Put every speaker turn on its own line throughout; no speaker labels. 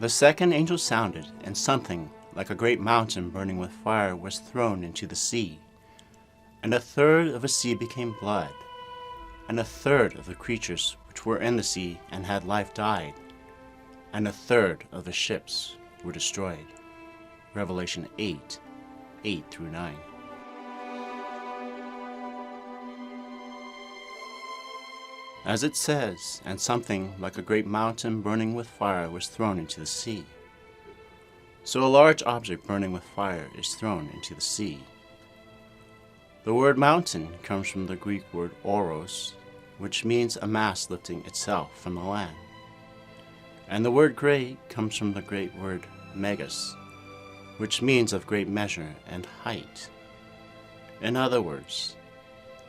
The second angel sounded, and something like a great mountain burning with fire was thrown into the sea. And a third of the sea became blood, and a third of the creatures which were in the sea and had life died, and a third of the ships were destroyed. Revelation 8:8-9. As it says, and something like a great mountain burning with fire was thrown into the sea. So a large object burning with fire is thrown into the sea. The word mountain comes from the Greek word oros, which means a mass lifting itself from the land. And the word great comes from the Greek word megas, which means of great measure and height. In other words,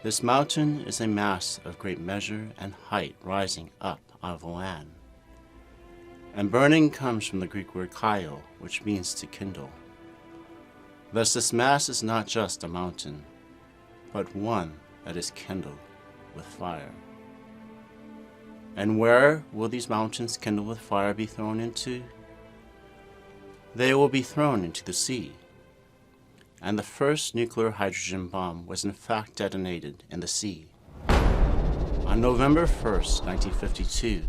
this mountain is a mass of great measure and height rising up out of the land. And burning comes from the Greek word kaio, which means to kindle. Thus this mass is not just a mountain, but one that is kindled with fire. And where will these mountains kindled with fire be thrown into? They will be thrown into the sea. And the first nuclear hydrogen bomb was in fact detonated in the sea. On November 1st, 1952,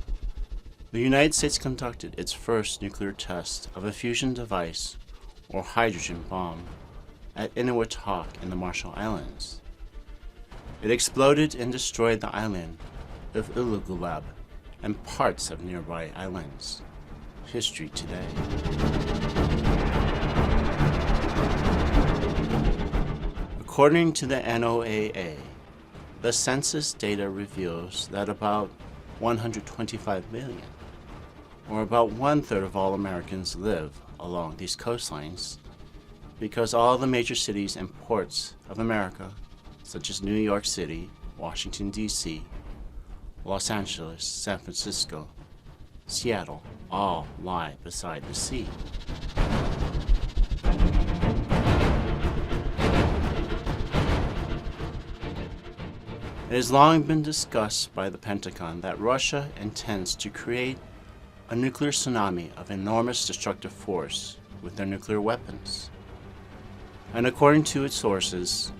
the United States conducted its first nuclear test of a fusion device or hydrogen bomb at Eniwetok in the Marshall Islands. It exploded and destroyed the island of Ilugulab and parts of nearby islands. History today. According to the NOAA, the census data reveals that about 125 million, or about 1/3 of all Americans, live along these coastlines, because all the major cities and ports of America, such as New York City, Washington, D.C., Los Angeles, San Francisco, Seattle, all lie beside the sea. It has long been discussed by the Pentagon that Russia intends to create a nuclear tsunami of enormous destructive force with their nuclear weapons. And according to its sources,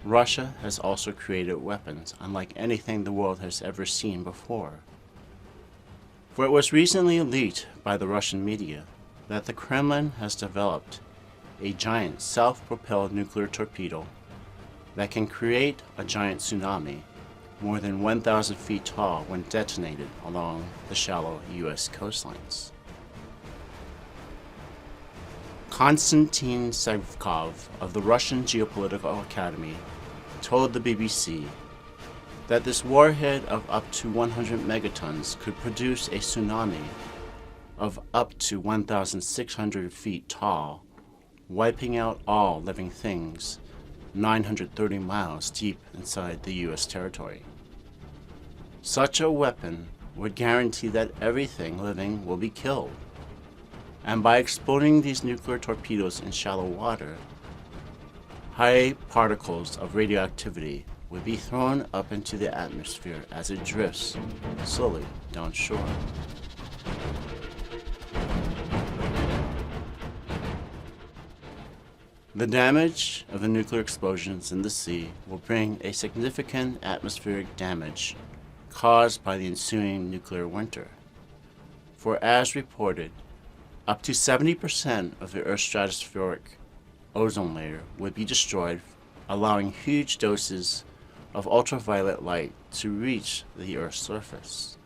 Russia has also created weapons unlike anything the world has ever seen before. For it was recently leaked by the Russian media that the Kremlin has developed a giant self-propelled nuclear torpedo that can create a giant tsunami more than 1,000 feet tall when detonated along the shallow U.S. coastlines. Konstantin Savkov of the Russian Geopolitical Academy told the BBC that this warhead of up to 100 megatons could produce a tsunami of up to 1,600 feet tall, wiping out all living things 930 miles deep inside the U.S. territory. Such a weapon would guarantee that everything living will be killed. And by exploding these nuclear torpedoes in shallow water, high particles of radioactivity would be thrown up into the atmosphere as it drifts slowly down shore. The damage of the nuclear explosions in the sea will bring a significant atmospheric damage caused by the ensuing nuclear winter. For as reported, up to 70% of the Earth's stratospheric ozone layer would be destroyed, allowing huge doses of ultraviolet light to reach the Earth's surface.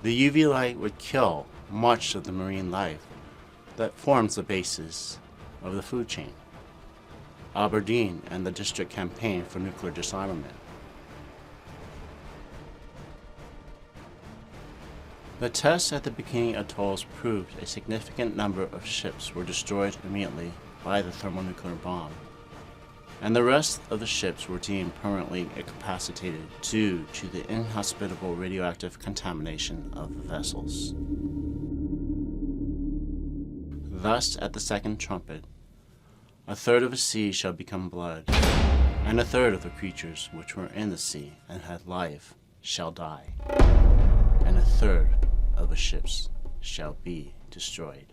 The UV light would kill much of the marine life that forms the basis of the food chain. Aberdeen and the district campaign for nuclear disarmament. The tests at the Bikini Atolls proved a significant number of ships were destroyed immediately by the thermonuclear bomb, and the rest of the ships were deemed permanently incapacitated due to the inhospitable radioactive contamination of the vessels. Thus, at the second trumpet, a third of the sea shall become blood, and a third of the creatures which were in the sea and had life shall die, and a third of the ships shall be destroyed.